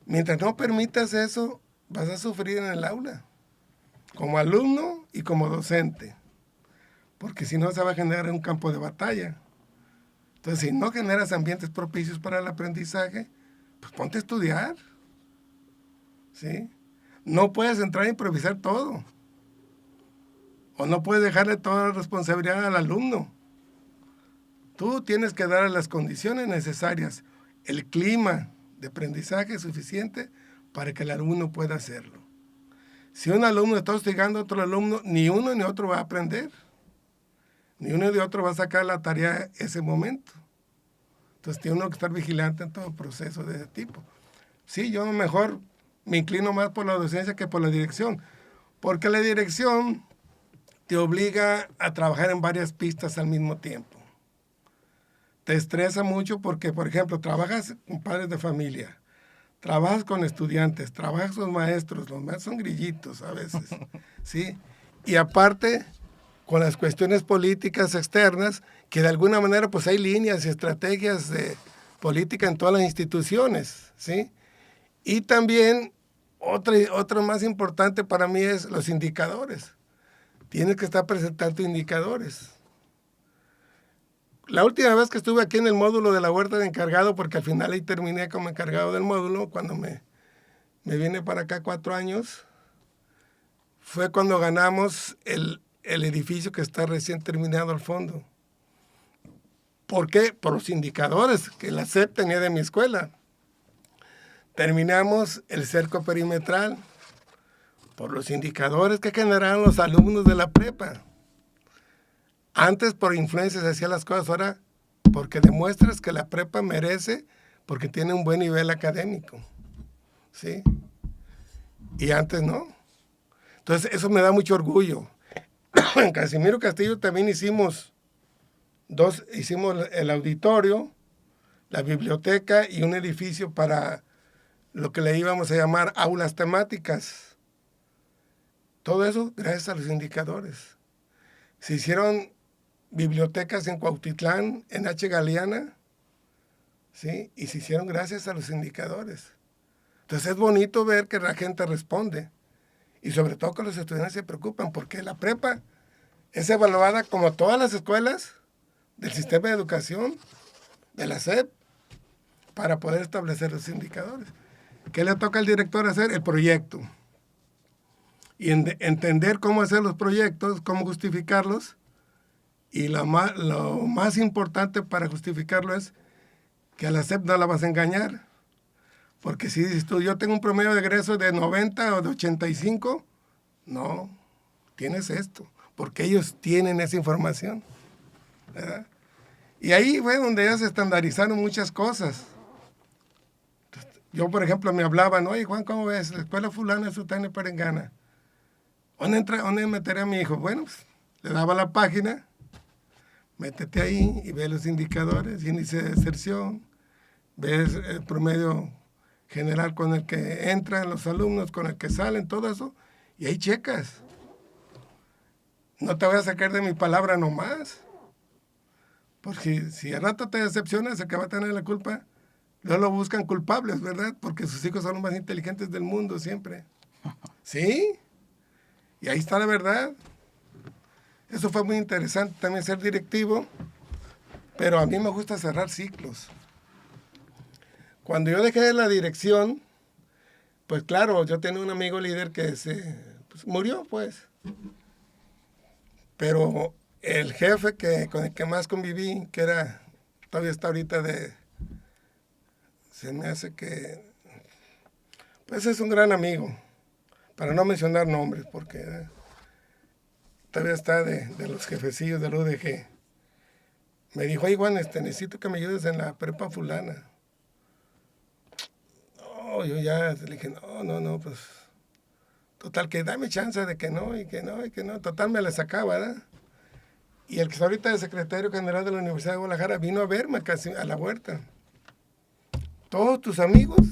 Mientras no permitas eso, vas a sufrir en el aula, como alumno y como docente. porque si no se va a generar un campo de batalla. Entonces, si no generas ambientes propicios para el aprendizaje, pues ponte a estudiar, ¿sí? No puedes entrar a improvisar todo, o no puedes dejarle toda la responsabilidad al alumno. Tú tienes que darle las condiciones necesarias, el clima de aprendizaje suficiente para que el alumno pueda hacerlo. Si un alumno está hostigando a otro alumno, ni uno ni otro va a aprender. Ni uno ni otro va a sacar la tarea ese momento. Entonces tiene uno que estar vigilante en todo proceso de ese tipo. Sí, yo mejor me inclino más por la docencia que por la dirección, porque la dirección te obliga a trabajar en varias pistas al mismo tiempo. Te estresa mucho porque, por ejemplo, trabajas con padres de familia, trabajas con estudiantes, trabajas con maestros, los maestros son grillitos a veces, ¿sí? Y aparte, con las cuestiones políticas externas, que de alguna manera pues hay líneas y estrategias de política en todas las instituciones, ¿sí? Y también otro más importante para mí es los indicadores. Tienes que estar presentando indicadores. La última vez que estuve aquí en el módulo de la huerta de encargado, porque al final ahí terminé como encargado del módulo, cuando me vine para acá 4 años, fue cuando ganamos el edificio que está recién terminado al fondo. ¿Por qué? Por los indicadores que la SEP tenía de mi escuela. Terminamos el cerco perimetral por los indicadores que generaron los alumnos de la prepa. Antes por influencia se hacían las cosas, ahora porque demuestras que la prepa merece porque tiene un buen nivel académico, ¿sí? Y antes no. Entonces eso me da mucho orgullo. En Casimiro Castillo también hicimos el auditorio, la biblioteca y un edificio para lo que le íbamos a llamar aulas temáticas. Todo eso gracias a los indicadores. Se hicieron bibliotecas en Cuautitlán, en H. Galeana, ¿sí? Y se hicieron gracias a los indicadores. Entonces es bonito ver que la gente responde y sobre todo que los estudiantes se preocupan porque la prepa es evaluada como todas las escuelas del sistema de educación, de la SEP, para poder establecer los indicadores. ¿Qué le toca al director hacer? El proyecto. Y entender cómo hacer los proyectos, cómo justificarlos. Y lo más importante para justificarlo es que a la SEP no la vas a engañar. Porque si dices tú, yo tengo un promedio de egreso de 90 o de 85, no, tienes esto. Porque ellos tienen esa información, ¿verdad? Y ahí fue donde ya se estandarizaron muchas cosas. Yo, por ejemplo, me hablaban, oye, Juan, ¿cómo ves? La escuela fulana es Sutana y Perengana. ¿Dónde meteré a mi hijo? Bueno, pues, le daba la página, métete ahí y ve los indicadores, índice de deserción, ves el promedio general con el que entran los alumnos, con el que salen, todo eso, y ahí checas. No te voy a sacar de mi palabra nomás. Porque si al rato te decepcionas, el que va a tener la culpa, no lo buscan culpables, ¿verdad? Porque sus hijos son los más inteligentes del mundo siempre. ¿Sí? Y ahí está la verdad. Eso fue muy interesante también ser directivo, pero a mí me gusta cerrar ciclos. Cuando yo dejé la dirección, pues claro, yo tenía un amigo líder que murió, pues. Pero el jefe con el que más conviví, que todavía está ahorita se me hace que, pues es un gran amigo, para no mencionar nombres, porque todavía está de los jefecillos del UDG. Me dijo, oye, Juan, necesito que me ayudes en la prepa fulana. No, yo ya le dije, no, pues, total, que dame chance de que no, y que no, y que no. Total, me la sacaba, ¿verdad? Y el que está ahorita de secretario general de la Universidad de Guadalajara vino a verme casi a la huerta. Todos tus amigos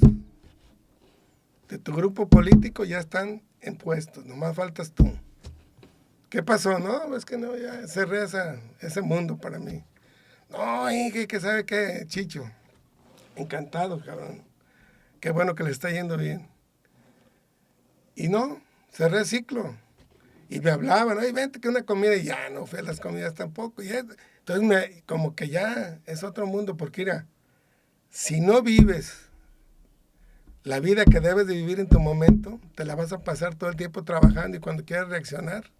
de tu grupo político ya están en puestos, nomás faltas tú. ¿Qué pasó? No, es que no, ya cerré ese mundo para mí. No, Inge, que sabe qué, Chicho. Encantado, cabrón. Qué bueno que le está yendo bien. Y no, cerré ciclo. Y me hablaban, oye, vente que una comida, y ya no fui a las comidas tampoco. Entonces, como que ya es otro mundo, porque mira, si no vives la vida que debes de vivir en tu momento, te la vas a pasar todo el tiempo trabajando y cuando quieras reaccionar,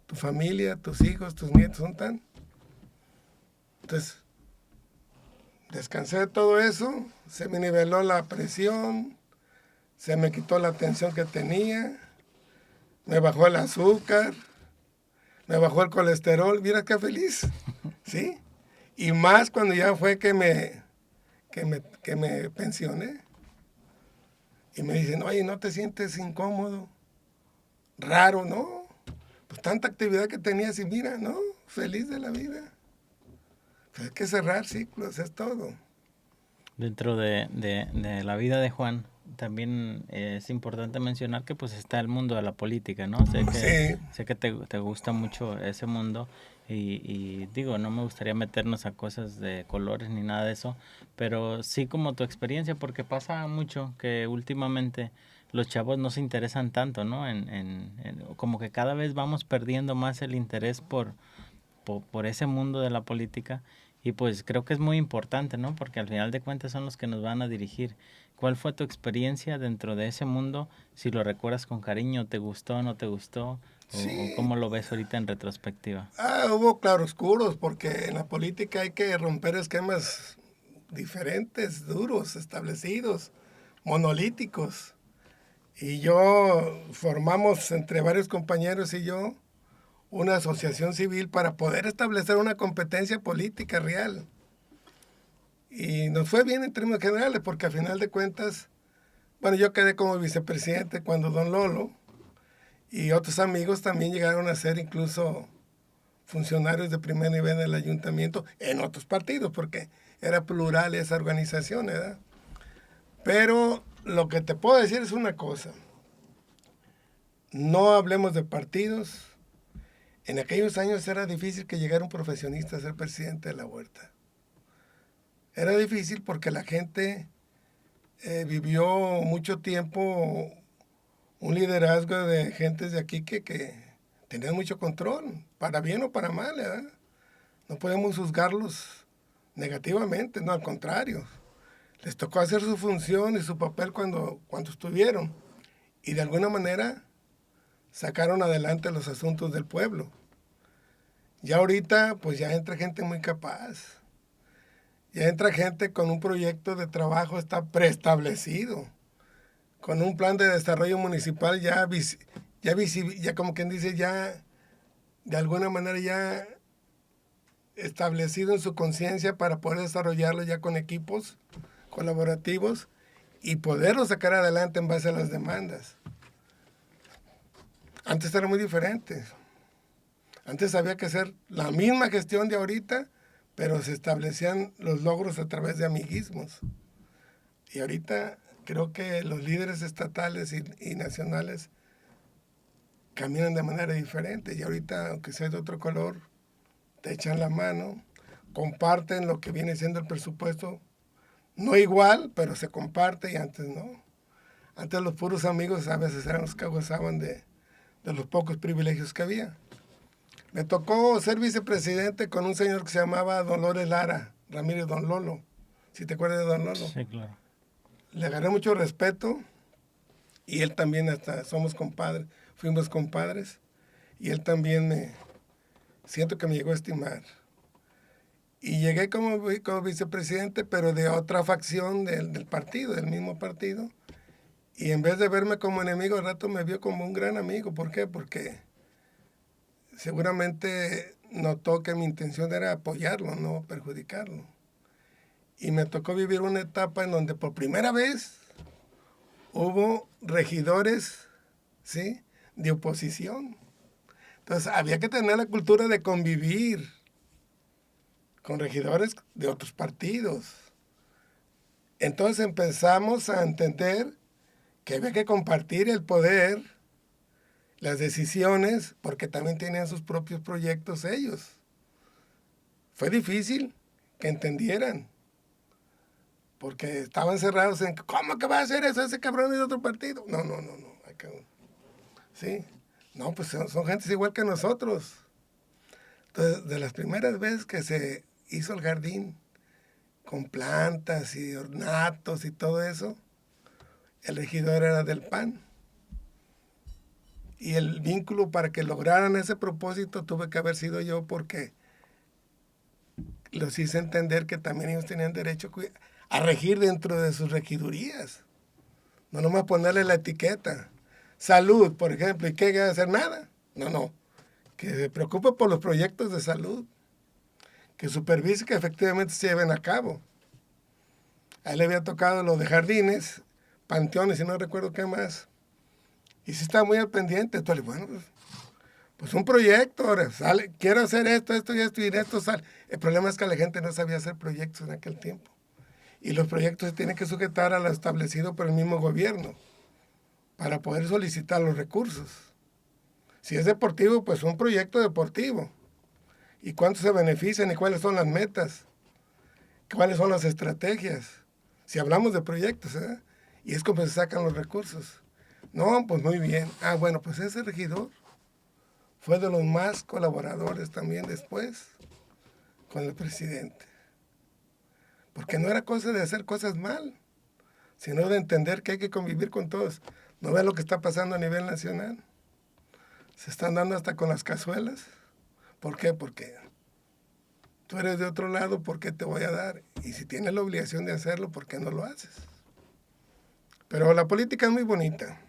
tu familia, tus hijos, tus nietos son tan... Entonces, descansé de todo eso, se me niveló la presión, se me quitó la tensión que tenía, me bajó el azúcar, me bajó el colesterol, mira qué feliz, ¿sí? Y más cuando ya fue que me pensioné. Y me dicen, oye, ¿no te sientes incómodo? Raro, ¿no? Pues tanta actividad que tenías y mira, ¿no? Feliz de la vida. Pues hay que cerrar ciclos, es todo. Dentro de la vida de Juan, también es importante mencionar que pues está el mundo de la política, ¿no? Sí, Sé que te gusta mucho ese mundo y digo, no me gustaría meternos a cosas de colores ni nada de eso, pero sí como tu experiencia, porque pasa mucho que últimamente los chavos no se interesan tanto, ¿no? Como que cada vez vamos perdiendo más el interés por ese mundo de la política y pues creo que es muy importante, ¿no? Porque al final de cuentas son los que nos van a dirigir. ¿Cuál fue tu experiencia dentro de ese mundo? Si lo recuerdas con cariño, ¿te gustó, no te gustó? O sí. cómo lo ves ahorita en retrospectiva? Hubo claroscuros, porque en la política hay que romper esquemas diferentes, duros, establecidos, monolíticos. Y yo formamos entre varios compañeros y yo una asociación civil para poder establecer una competencia política real. Y nos fue bien en términos generales, porque al final de cuentas, bueno, yo quedé como vicepresidente cuando don Lolo y otros amigos también llegaron a ser incluso funcionarios de primer nivel del ayuntamiento en otros partidos, porque era plural esa organización, ¿verdad? Pero lo que te puedo decir es una cosa, no hablemos de partidos. En aquellos años era difícil que llegara un profesionista a ser presidente de la Huerta. Era difícil porque la gente vivió mucho tiempo un liderazgo de gentes de aquí que tenían mucho control, para bien o para mal, ¿verdad? No podemos juzgarlos negativamente, no, al contrario. Les tocó hacer su función y su papel cuando estuvieron. Y de alguna manera sacaron adelante los asuntos del pueblo. Ya ahorita, pues ya entra gente muy capaz. Ya entra gente con un proyecto de trabajo está preestablecido, con un plan de desarrollo municipal ya como quien dice, ya de alguna manera ya establecido en su conciencia para poder desarrollarlo ya con equipos colaborativos y poderlo sacar adelante en base a las demandas. Antes era muy diferente. Antes había que hacer la misma gestión de ahorita, pero se establecían los logros a través de amiguismos. Y ahorita creo que los líderes estatales y nacionales caminan de manera diferente. Y ahorita, aunque sea de otro color, te echan la mano, comparten lo que viene siendo el presupuesto. No igual, pero se comparte y antes no. Antes los puros amigos a veces eran los que gozaban de los pocos privilegios que había. Me tocó ser vicepresidente con un señor que se llamaba Dolores Lara, Ramírez Don Lolo, si te acuerdas de Don Lolo. Sí, claro. Le gané mucho respeto y él también, hasta somos compadres, fuimos compadres y él también siento que me llegó a estimar. Y llegué como vicepresidente, pero de otra facción del partido, del mismo partido. Y en vez de verme como enemigo, al rato me vio como un gran amigo. ¿Por qué? Porque seguramente notó que mi intención era apoyarlo, no perjudicarlo. Y me tocó vivir una etapa en donde por primera vez hubo regidores, ¿sí?, de oposición. Entonces había que tener la cultura de convivir con regidores de otros partidos. Entonces empezamos a entender que había que compartir el poder, las decisiones, porque también tenían sus propios proyectos ellos. Fue difícil que entendieran, porque estaban cerrados ¿cómo que va a hacer eso ese cabrón de otro partido? No, sí. No, pues son gentes igual que nosotros. Entonces, de las primeras veces que se hizo el jardín con plantas y ornatos y todo eso, el regidor era del PAN. Y el vínculo para que lograran ese propósito tuve que haber sido yo porque los hice entender que también ellos tenían derecho a regir dentro de sus regidurías. No nomás ponerle la etiqueta. Salud, por ejemplo, ¿y qué hay que hacer? Nada. No, no. Que se preocupe por los proyectos de salud. Que supervise que efectivamente se lleven a cabo. A él le había tocado lo de jardines, panteones y no recuerdo qué más. Y sí estaba muy al pendiente. Entonces, bueno, pues un proyecto, ahora sale, quiero hacer esto, esto y esto, y en esto sale. El problema es que la gente no sabía hacer proyectos en aquel tiempo. Y los proyectos se tienen que sujetar a lo establecido por el mismo gobierno para poder solicitar los recursos. Si es deportivo, pues un proyecto deportivo. ¿Y cuántos se benefician y cuáles son las metas? ¿Cuáles son las estrategias? Si hablamos de proyectos, ¿eh? Y es como se sacan los recursos. No, pues muy bien. Ah, bueno, pues ese regidor fue de los más colaboradores también después con el presidente. Porque no era cosa de hacer cosas mal, sino de entender que hay que convivir con todos. ¿No ves lo que está pasando a nivel nacional? Se están dando hasta con las cazuelas. ¿Por qué? Porque tú eres de otro lado, ¿por qué te voy a dar? Y si tienes la obligación de hacerlo, ¿por qué no lo haces? Pero la política es muy bonita.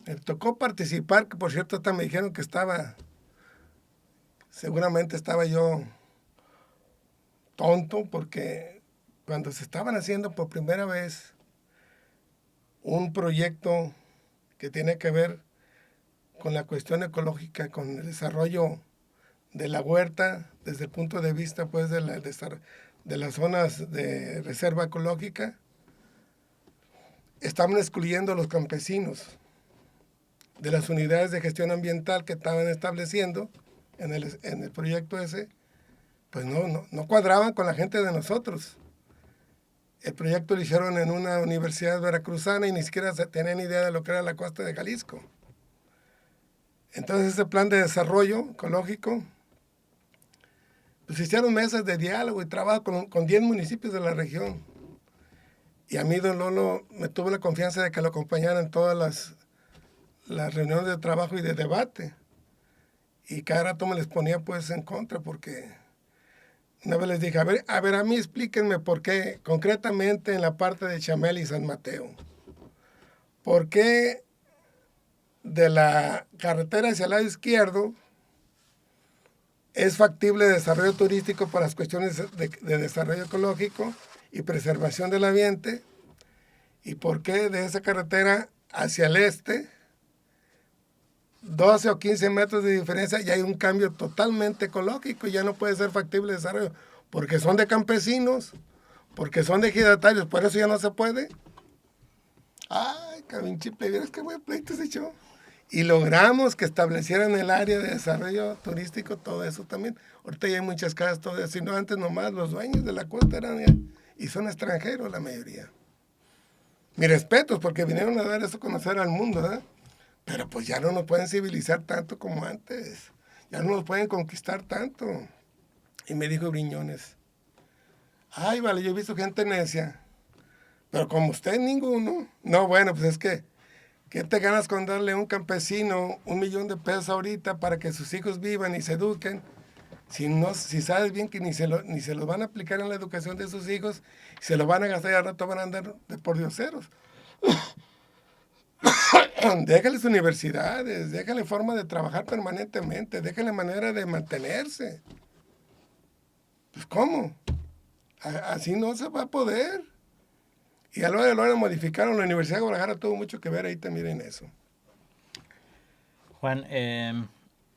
Me tocó participar, que por cierto hasta me dijeron que seguramente estaba yo tonto, porque cuando se estaban haciendo por primera vez un proyecto que tiene que ver con la cuestión ecológica, con el desarrollo de la huerta, desde el punto de vista pues de las zonas de reserva ecológica, estaban excluyendo a los campesinos de las unidades de gestión ambiental que estaban estableciendo en el proyecto ese, pues no cuadraban con la gente de nosotros. El proyecto lo hicieron en una universidad veracruzana y ni siquiera se tenían idea de lo que era la costa de Jalisco. Entonces ese plan de desarrollo ecológico, pues hicieron mesas de diálogo y trabajo con 10 municipios de la región. Y a mí don Lolo me tuvo la confianza de que lo acompañara en todas las reuniones de trabajo y de debate. Y cada rato me les ponía pues en contra porque una vez les dije, a mí explíquenme por qué, concretamente en la parte de Chamel y San Mateo, por qué de la carretera hacia el lado izquierdo es factible desarrollo turístico para las cuestiones de desarrollo ecológico y preservación del ambiente, y por qué de esa carretera hacia el este, 12 o 15 metros de diferencia, y hay un cambio totalmente ecológico y ya no puede ser factible el desarrollo, porque son de campesinos, porque son de ejidatarios, por eso ya no se puede. Ay, cabinchiple, ¿vieras qué buen pleito se echó? Y logramos que establecieran el área de desarrollo turístico, todo eso también. Ahorita ya hay muchas casas, todo eso, sino antes nomás los dueños de la costa eran ya, y son extranjeros la mayoría. Mis respetos, porque vinieron a dar eso a conocer al mundo, ¿verdad? Pero pues ya no nos pueden civilizar tanto como antes. Ya no nos pueden conquistar tanto. Y me dijo Briñones, ay, vale, yo he visto gente necia, pero como usted ninguno. No, bueno, pues es que, ¿qué te ganas con darle a un campesino $1,000,000 ahorita para que sus hijos vivan y se eduquen? Si sabes bien que ni se lo van a aplicar en la educación de sus hijos, se lo van a gastar y al rato van a andar de por dioseros. Déjales universidades, déjale forma de trabajar permanentemente, déjale manera de mantenerse. Pues ¿cómo? Así no se va a poder. Y a lo de lo modificaron, la Universidad de Guadalajara tuvo mucho que ver ahí también en eso. Juan,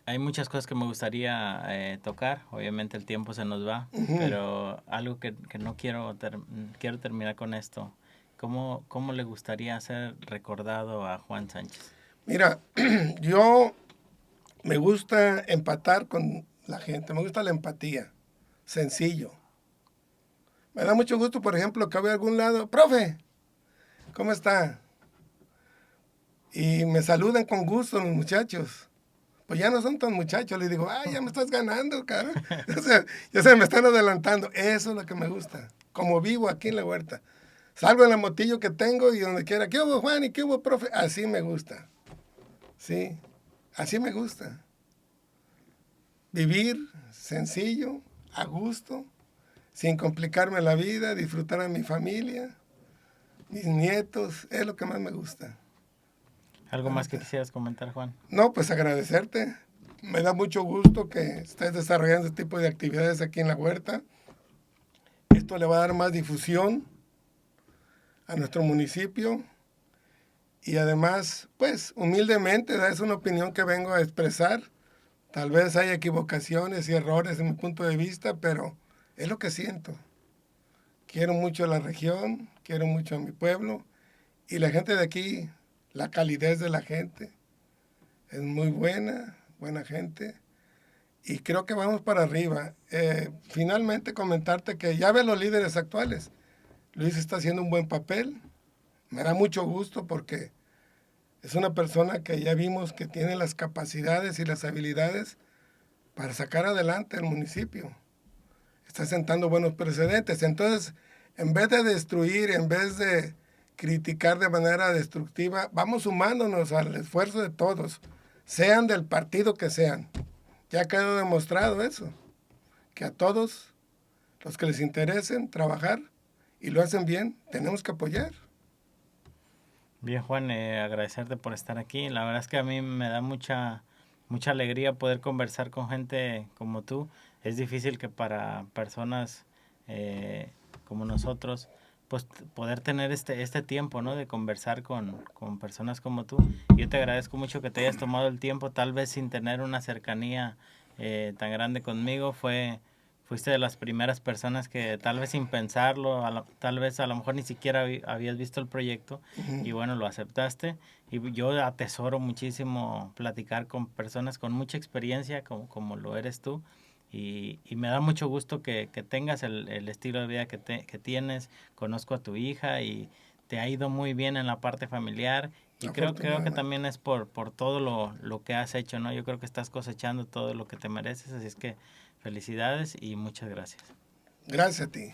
hay muchas cosas que me gustaría tocar, obviamente el tiempo se nos va, pero algo que no quiero terminar con esto. ¿Cómo le gustaría ser recordado a Juan Sánchez? Mira, yo me gusta empatar con la gente, me gusta la empatía, sencillo. Me da mucho gusto, por ejemplo, que voy a algún lado, profe, ¿cómo está? y me saludan con gusto los muchachos. Pues ya no son tan muchachos, les digo, ay, ya me estás ganando, cara. O sea, ya se me están adelantando. Eso es lo que me gusta, como vivo aquí en la huerta. Salgo en la motillo que tengo y donde quiera, ¿qué hubo, Juan? ¿Y qué hubo, profe? Así me gusta, sí, así me gusta. Vivir sencillo, a gusto, sin complicarme la vida, disfrutar a mi familia, mis nietos, es lo que más me gusta. ¿Algo más que quisieras comentar, Juan? No, pues agradecerte. Me da mucho gusto que estés desarrollando este tipo de actividades aquí en la huerta. Esto le va a dar más difusión a nuestro municipio y además, pues humildemente, es una opinión que vengo a expresar. Tal vez hay equivocaciones y errores en mi punto de vista, pero es lo que siento. Quiero mucho a la región, quiero mucho a mi pueblo y la gente de aquí, la calidez de la gente es muy buena, buena gente y creo que vamos para arriba. Finalmente comentarte que ya ves los líderes actuales. Luis está haciendo un buen papel, me da mucho gusto porque es una persona que ya vimos que tiene las capacidades y las habilidades para sacar adelante el municipio. Está sentando buenos precedentes. Entonces, en vez de destruir, en vez de criticar de manera destructiva, vamos sumándonos al esfuerzo de todos, sean del partido que sean. Ya quedó demostrado eso, que a todos los que les interesen trabajar y lo hacen bien, tenemos que apoyar. Bien, Juan, agradecerte por estar aquí. La verdad es que a mí me da mucha alegría poder conversar con gente como tú. Es difícil que para personas como nosotros, pues poder tener este tiempo, ¿no? De conversar con personas como tú. Yo te agradezco mucho que te hayas tomado el tiempo, tal vez sin tener una cercanía tan grande conmigo. Fuiste de las primeras personas que tal vez sin pensarlo, tal vez a lo mejor ni siquiera habías visto el proyecto y bueno, lo aceptaste. Y yo atesoro muchísimo platicar con personas con mucha experiencia como lo eres tú. Y me da mucho gusto que tengas el estilo de vida que tienes. Conozco a tu hija y te ha ido muy bien en la parte familiar. Y creo que Afortunadamente. también es por todo lo que has hecho, ¿no? Yo creo que estás cosechando todo lo que te mereces, así es que felicidades y muchas gracias. Gracias a ti.